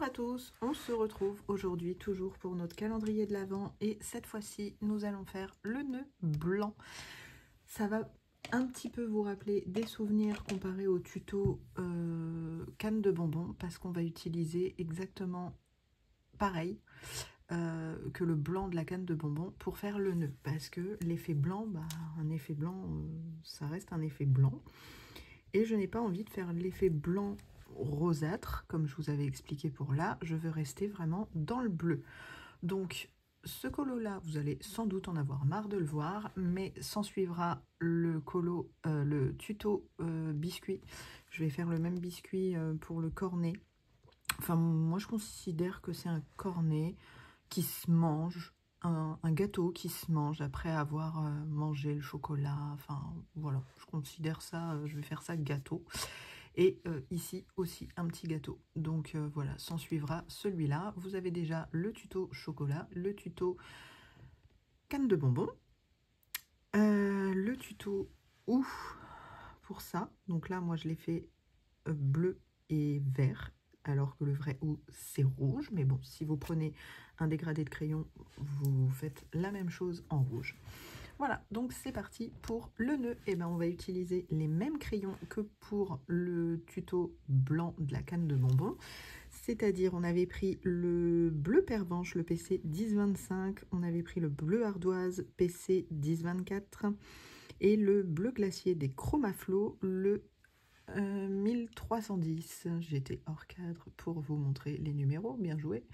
Bonjour à tous, on se retrouve aujourd'hui toujours pour notre calendrier de l'Avent et cette fois-ci nous allons faire le nœud blanc. Ça va un petit peu vous rappeler des souvenirs comparés au tuto canne de bonbons parce qu'on va utiliser exactement pareil que le blanc de la canne de bonbons pour faire le nœud parce que l'effet blanc, un effet blanc ça reste un effet blanc et je n'ai pas envie de faire l'effet blanc rosâtre, comme je vous avais expliqué pour là, je veux rester vraiment dans le bleu. Donc, ce colo-là, vous allez sans doute en avoir marre de le voir, mais s'en suivra le tuto biscuit. Je vais faire le même biscuit pour le cornet. Enfin, moi, je considère que c'est un cornet qui se mange, un gâteau qui se mange après avoir mangé le chocolat. Enfin, voilà, je considère ça, je vais faire ça gâteau. Et ici aussi un petit gâteau. Donc voilà, s'en suivra celui-là. Vous avez déjà le tuto chocolat, le tuto canne de bonbons, le tuto ouf pour ça. Donc là, moi je l'ai fait bleu et vert, alors que le vrai ou c'est rouge. Mais bon, si vous prenez un dégradé de crayon, vous faites la même chose en rouge. Voilà, donc c'est parti pour le nœud. Et ben on va utiliser les mêmes crayons que pour le tuto blanc de la canne de bonbons. C'est-à-dire, on avait pris le bleu pervenche, le PC 1025, on avait pris le bleu ardoise, PC 1024, et le bleu glacier des Chromaflow, le 1310. J'étais hors cadre pour vous montrer les numéros, bien joué.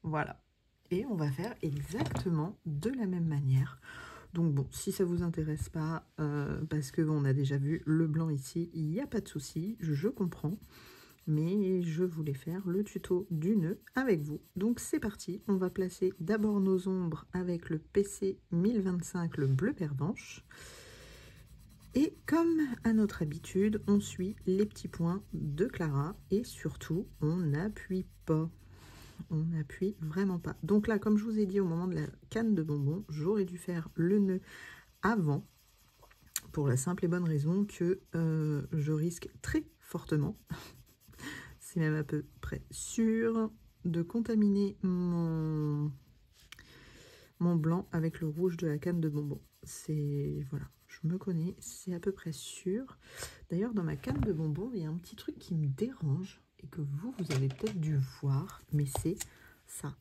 Voilà, et on va faire exactement de la même manière. Donc bon, si ça vous intéresse pas, parce qu'on a déjà vu le blanc ici, il n'y a pas de souci, je comprends. Mais je voulais faire le tuto du nœud avec vous. Donc c'est parti, on va placer d'abord nos ombres avec le PC 1025, le bleu pervenche. Et comme à notre habitude, on suit les petits points de Clara et surtout, on n'appuie pas. On n'appuie vraiment pas. Donc là, comme je vous ai dit au moment de la canne de bonbons, j'aurais dû faire le nœud avant pour la simple et bonne raison que je risque très fortement, c'est même à peu près sûr, de contaminer mon blanc avec le rouge de la canne de bonbons. C'est, voilà, je me connais, c'est à peu près sûr. D'ailleurs, dans ma canne de bonbons, il y a un petit truc qui me dérange et que vous avez peut-être dû voir, mais c'est ça,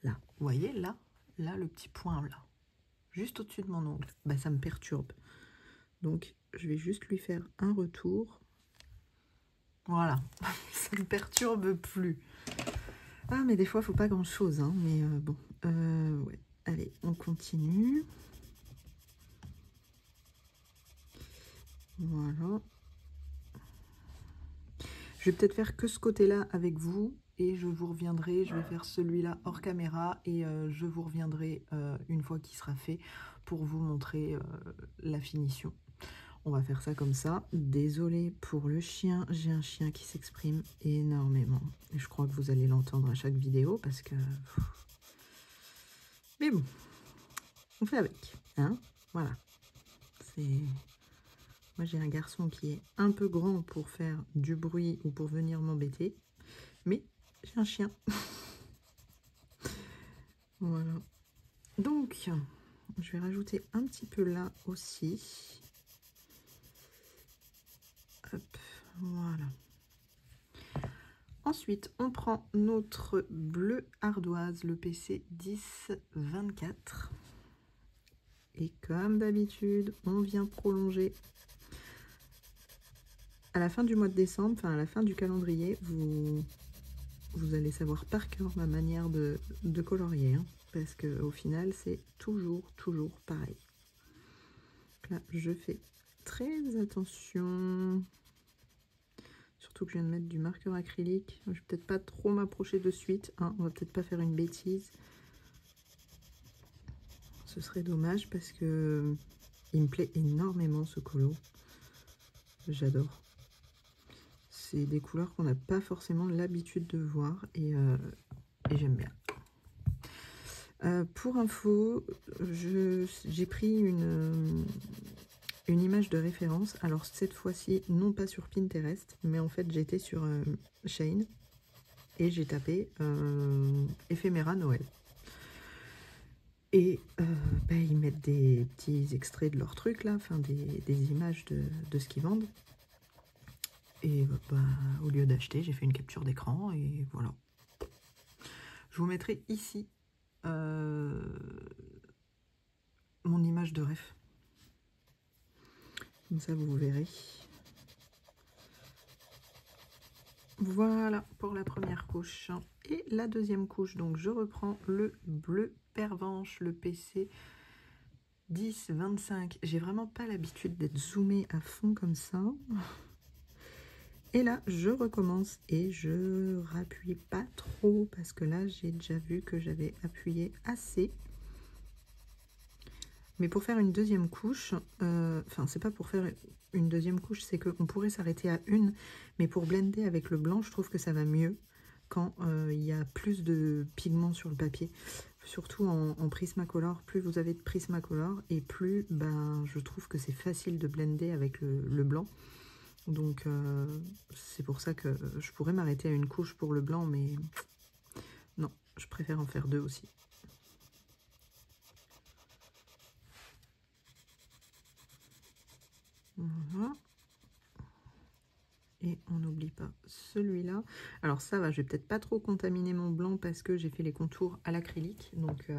là. Vous voyez, là, le petit point là, juste au-dessus de mon ongle, ça me perturbe. Donc, je vais juste lui faire un retour. Voilà, ça ne me perturbe plus. Ah, mais des fois, il ne faut pas grand-chose, hein, mais bon, ouais. Allez, on continue. Voilà. Je vais peut-être faire que ce côté-là avec vous et je vous reviendrai. Je vais faire celui-là hors caméra et je vous reviendrai une fois qu'il sera fait pour vous montrer la finition. On va faire ça comme ça. Désolée pour le chien. J'ai un chien qui s'exprime énormément. Et je crois que vous allez l'entendre à chaque vidéo parce que... Mais bon, on fait avec. Hein, voilà. C'est... Moi, j'ai un garçon qui est un peu grand pour faire du bruit ou pour venir m'embêter. Mais j'ai un chien. Voilà. Donc, je vais rajouter un petit peu là aussi. Hop, voilà. Ensuite, on prend notre bleu ardoise, le PC 1024. Et comme d'habitude, on vient prolonger. À la fin du mois de décembre, enfin à la fin du calendrier, vous allez savoir par cœur ma manière de colorier. Hein, parce qu'au final, c'est toujours pareil. Donc là, je fais très attention. Surtout que je viens de mettre du marqueur acrylique. Je vais peut-être pas trop m'approcher de suite. Hein, on va peut-être pas faire une bêtise. Ce serait dommage parce que il me plaît énormément ce colo. J'adore. C'est des couleurs qu'on n'a pas forcément l'habitude de voir et j'aime bien. Pour info, j'ai pris une image de référence. Alors cette fois-ci, non pas sur Pinterest, mais en fait j'étais sur Shein. et j'ai tapé éphéméra Noël. Et ils mettent des petits extraits de leurs trucs là, enfin des images de ce qu'ils vendent. Et au lieu d'acheter, j'ai fait une capture d'écran et voilà. Je vous mettrai ici mon image de ref. Comme ça, vous verrez. Voilà pour la première couche. Et la deuxième couche, donc je reprends le bleu pervenche, le PC 10-25. J'ai vraiment pas l'habitude d'être zoomée à fond comme ça. Et là, je recommence et je rappuie pas trop parce que là, j'ai déjà vu que j'avais appuyé assez. Mais pour faire une deuxième couche, enfin, c'est pas pour faire une deuxième couche, c'est qu'on pourrait s'arrêter à une, mais pour blender avec le blanc, je trouve que ça va mieux quand il y a plus de pigments sur le papier. Surtout en Prismacolor, plus vous avez de Prismacolor et plus je trouve que c'est facile de blender avec le blanc. Donc c'est pour ça que je pourrais m'arrêter à une couche pour le blanc, mais non, je préfère en faire deux aussi. Voilà. Et on n'oublie pas celui-là. Alors ça va, je vais peut-être pas trop contaminer mon blanc parce que j'ai fait les contours à l'acrylique. Donc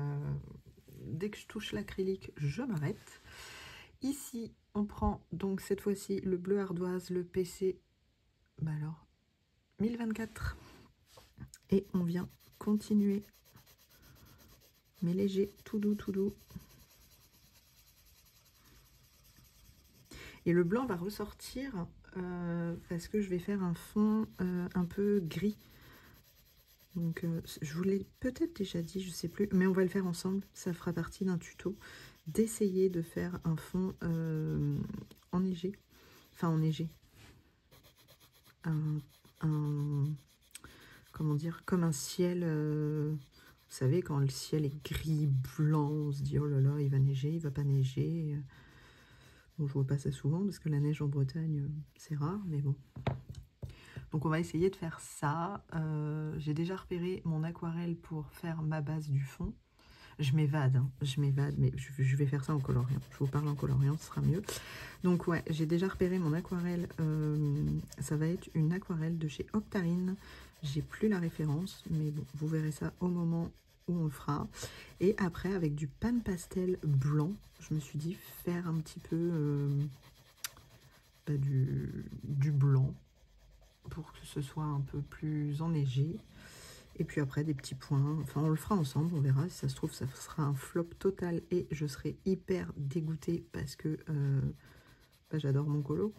dès que je touche l'acrylique, je m'arrête. Ici, on prend donc cette fois-ci le bleu ardoise, le PC, 1024. Et on vient continuer, mais léger, tout doux, tout doux. Et le blanc va ressortir parce que je vais faire un fond un peu gris. Donc je vous l'ai peut-être déjà dit, je sais plus, mais on va le faire ensemble. Ça fera partie d'un tuto d'essayer de faire un fond enneigé. Enfin enneigé. Comment dire, comme un ciel, vous savez, quand le ciel est gris, blanc, on se dit oh là là, il va neiger, il va pas neiger. Bon, je vois pas ça souvent parce que la neige en Bretagne, c'est rare, mais bon. Donc on va essayer de faire ça. J'ai déjà repéré mon aquarelle pour faire ma base du fond. Je m'évade, hein, mais je vais faire ça en coloriant. Je vous parle en coloriant, ce sera mieux. Donc ouais, j'ai déjà repéré mon aquarelle. Ça va être une aquarelle de chez Octarine. J'ai plus la référence, mais bon, vous verrez ça au moment où on le fera. Et après, avec du pan pastel blanc, je me suis dit faire un petit peu du blanc pour que ce soit un peu plus enneigé. Et puis après, des petits points. Enfin, on le fera ensemble, on verra. Si ça se trouve, ça sera un flop total et je serai hyper dégoûtée parce que j'adore mon colo.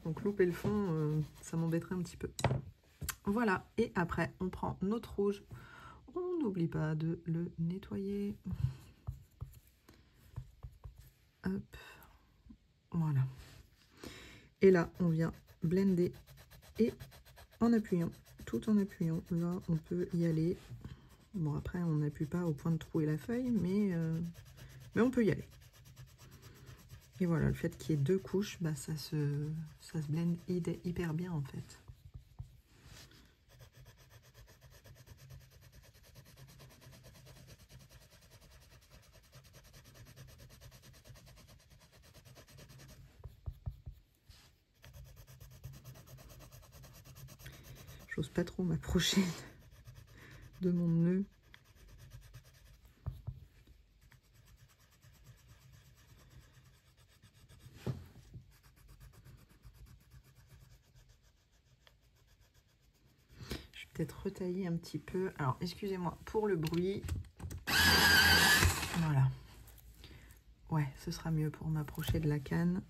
Donc louper le fond, ça m'embêterait un petit peu. Voilà, et après, on prend notre rouge. On n'oublie pas de le nettoyer. Hop, voilà. Et là, on vient blender et en appuyant, tout en appuyant, là, on peut y aller. Bon, après, on n'appuie pas au point de trouer la feuille, mais on peut y aller. Et voilà, le fait qu'il y ait deux couches, ça se blende hyper bien, en fait. J'ose pas trop m'approcher de mon nœud. Je vais peut-être retailler un petit peu. Alors, excusez-moi pour le bruit. Voilà. Ouais, ce sera mieux pour m'approcher de la canne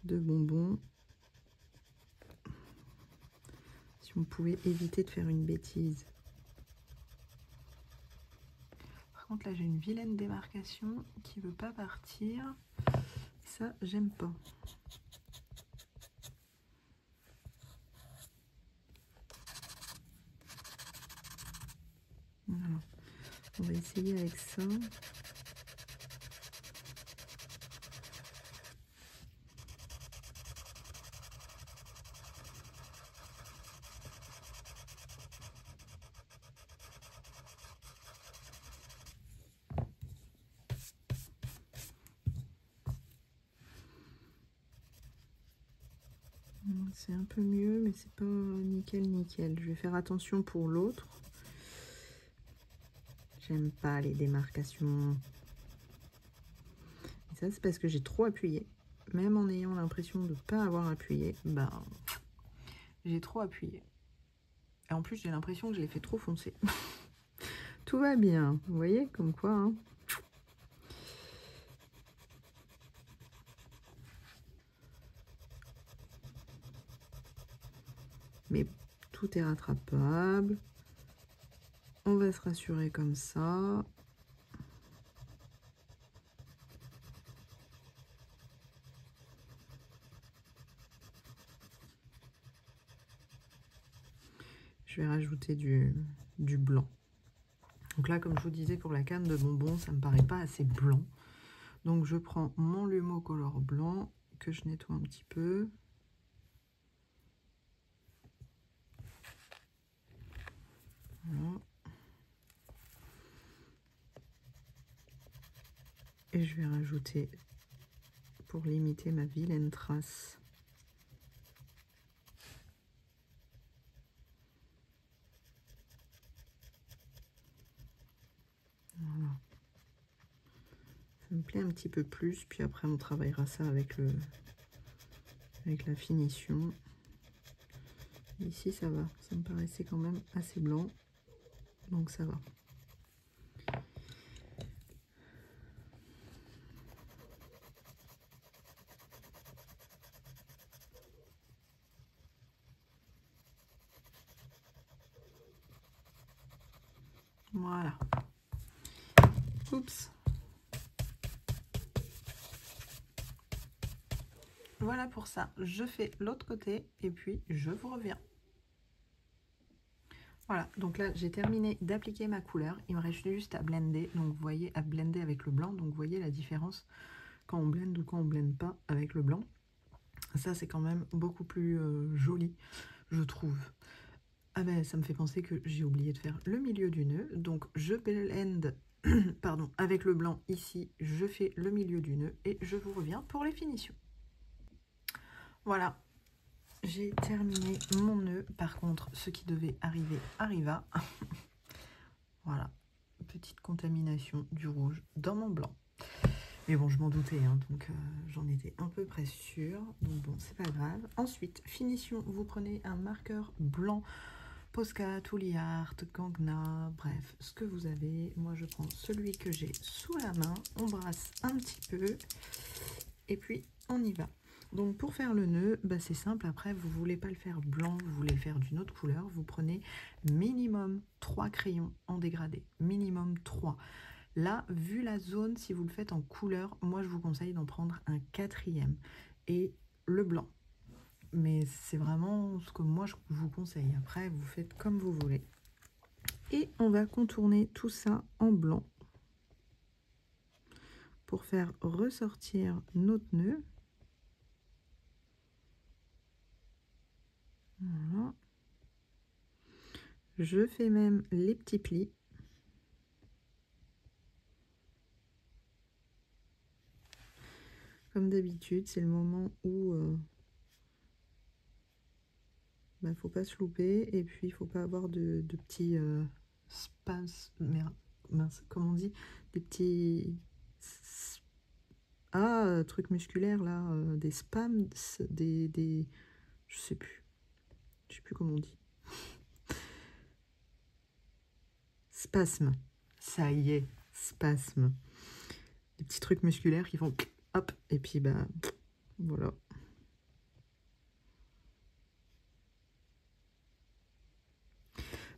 de bonbons. Si on pouvait éviter de faire une bêtise. Par contre, là, j'ai une vilaine démarcation qui ne veut pas partir. Ça, j'aime pas. Voilà. On va essayer avec ça. C'est un peu mieux, mais c'est pas nickel nickel. Je vais faire attention pour l'autre. J'aime pas les démarcations. Et ça, c'est parce que j'ai trop appuyé. Même en ayant l'impression de ne pas avoir appuyé, ben, j'ai trop appuyé. Et en plus, j'ai l'impression que je l'ai fait trop foncer. Tout va bien, vous voyez, comme quoi, hein. Mais tout est rattrapable. On va se rassurer comme ça. Je vais rajouter du blanc. Donc là, comme je vous disais, pour la canne de bonbons, ça ne me paraît pas assez blanc. Donc je prends mon Lumo Color blanc que je nettoie un petit peu. Voilà. Et je vais rajouter, pour limiter ma vilaine trace, voilà. Ça me plaît un petit peu plus, puis après on travaillera ça avec la finition. Ici ça va, ça me paraissait quand même assez blanc, donc ça va. Voilà. Oups. Voilà pour ça. Je fais l'autre côté et puis je vous reviens. Voilà, donc là j'ai terminé d'appliquer ma couleur. Il me reste juste à blender. Donc vous voyez, à blender avec le blanc. Donc vous voyez la différence quand on blende ou quand on blende pas avec le blanc. Ça c'est quand même beaucoup plus joli, je trouve. Ah ben ça me fait penser que j'ai oublié de faire le milieu du nœud. Donc je blende pardon, avec le blanc ici, je fais le milieu du nœud et je vous reviens pour les finitions. Voilà, j'ai terminé mon nœud. Par contre, ce qui devait arriver arriva. Voilà, petite contamination du rouge dans mon blanc. Mais bon, je m'en doutais, hein, donc j'en étais un peu près sûre. Donc bon, c'est pas grave. Ensuite, finition, vous prenez un marqueur blanc, Posca, Tooly Art, Gangna, bref, ce que vous avez. Moi, je prends celui que j'ai sous la main. On brasse un petit peu et puis on y va. Donc pour faire le nœud, bah, c'est simple. Après, vous voulez pas le faire blanc, vous voulez le faire d'une autre couleur. Vous prenez minimum 3 crayons en dégradé. Minimum 3. Là, vu la zone, si vous le faites en couleur, moi je vous conseille d'en prendre un 4e et le blanc. Mais c'est vraiment ce que moi je vous conseille. Après, vous faites comme vous voulez. Et on va contourner tout ça en blanc pour faire ressortir notre nœud. Voilà. Je fais même les petits plis. Comme d'habitude, c'est le moment où bah, faut pas se louper et puis il faut pas avoir de petits spasmes, mince, comment on dit, des petits trucs musculaires là, des spams, des je sais plus comment on dit. Spasme, ça y est, spasme. Des petits trucs musculaires qui font hop et puis bah voilà.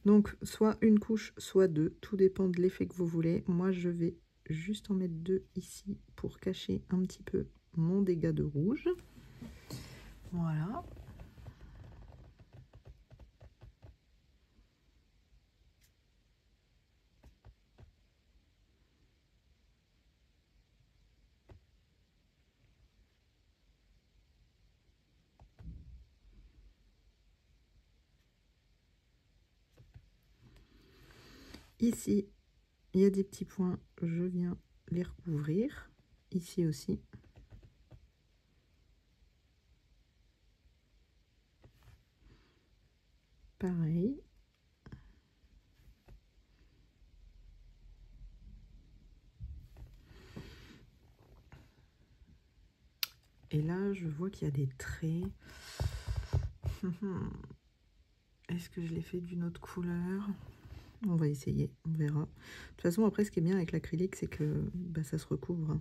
Donc, soit une couche, soit 2. Tout dépend de l'effet que vous voulez. Moi, je vais juste en mettre 2 ici pour cacher un petit peu mon dégât de rouge. Voilà. Ici, il y a des petits points. Je viens les recouvrir. Ici aussi. pareil. Et là, je vois qu'il y a des traits. Est-ce que je l'ai fait d'une autre couleur? On va essayer, on verra. De toute façon, après, ce qui est bien avec l'acrylique, c'est que bah, ça se recouvre.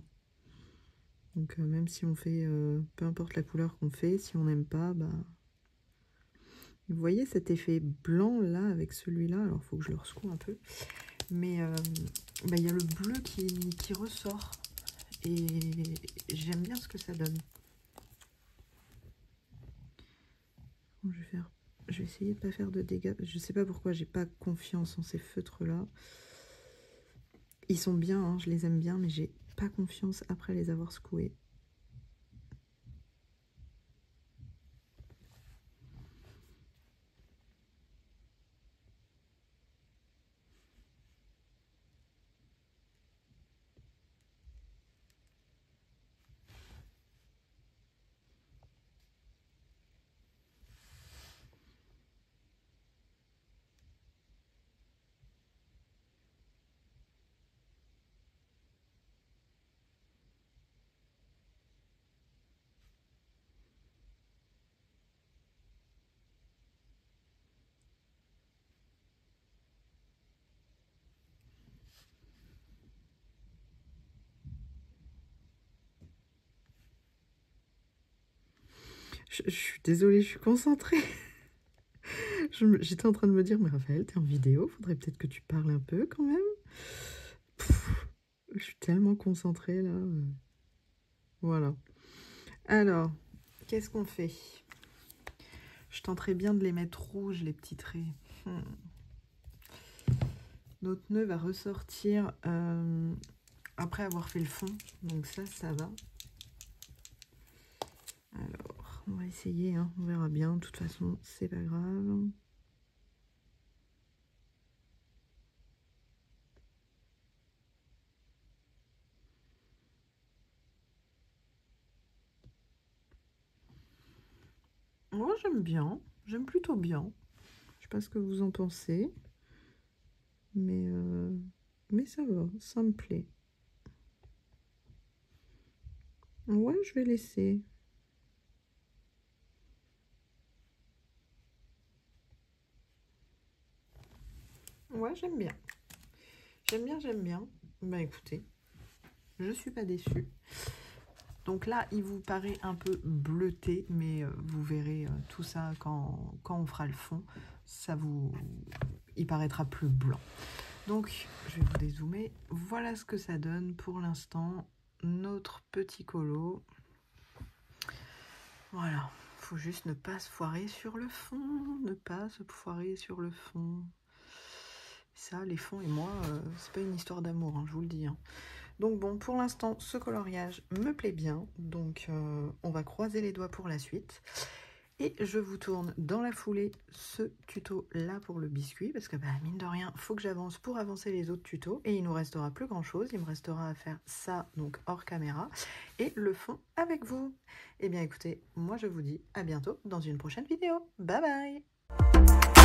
Donc, même si on fait, peu importe la couleur qu'on fait, si on n'aime pas, bah... Vous voyez cet effet blanc, là, avec celui-là? Alors, il faut que je le ressecoue un peu. Mais bah, y a le bleu qui ressort. Et j'aime bien ce que ça donne. Je vais essayer de pas faire de dégâts. Je sais pas pourquoi j'ai pas confiance en ces feutres là. Ils sont bien, hein, je les aime bien, mais j'ai pas confiance après les avoir secoués. Je suis désolée, je suis concentrée. J'étais en train de me dire, mais Raphaël, t'es en vidéo, faudrait peut-être que tu parles un peu quand même. Je suis tellement concentrée là. Voilà. Alors, qu'est-ce qu'on fait? Je tenterai bien de les mettre rouges, les petits traits. Notre nœud va ressortir après avoir fait le fond. Donc ça va. Alors, on va essayer, hein, on verra bien. De toute façon, c'est pas grave. Moi, j'aime bien. J'aime plutôt bien. Je sais pas ce que vous en pensez. Mais ça va, ça me plaît. Ouais, je vais laisser. Ouais, j'aime bien. J'aime bien, j'aime bien. Bah écoutez, je suis pas déçue. Donc là, il vous paraît un peu bleuté, mais vous verrez tout ça quand on fera le fond. Il paraîtra plus blanc. Donc, je vais vous dézoomer. Voilà ce que ça donne pour l'instant. Notre petit colo. Voilà. Faut juste ne pas se foirer sur le fond. Ne pas se foirer sur le fond. Ça, les fonds et moi, c'est pas une histoire d'amour, hein, je vous le dis. Hein. Donc bon, pour l'instant, ce coloriage me plaît bien. Donc, on va croiser les doigts pour la suite. Et je vous tourne dans la foulée ce tuto-là pour le biscuit. Parce que, bah, mine de rien, il faut que j'avance pour avancer les autres tutos. Et il nous restera plus grand-chose. Il me restera à faire ça, donc hors caméra. Et le fond avec vous. Eh bien, écoutez, moi, je vous dis à bientôt dans une prochaine vidéo. Bye bye!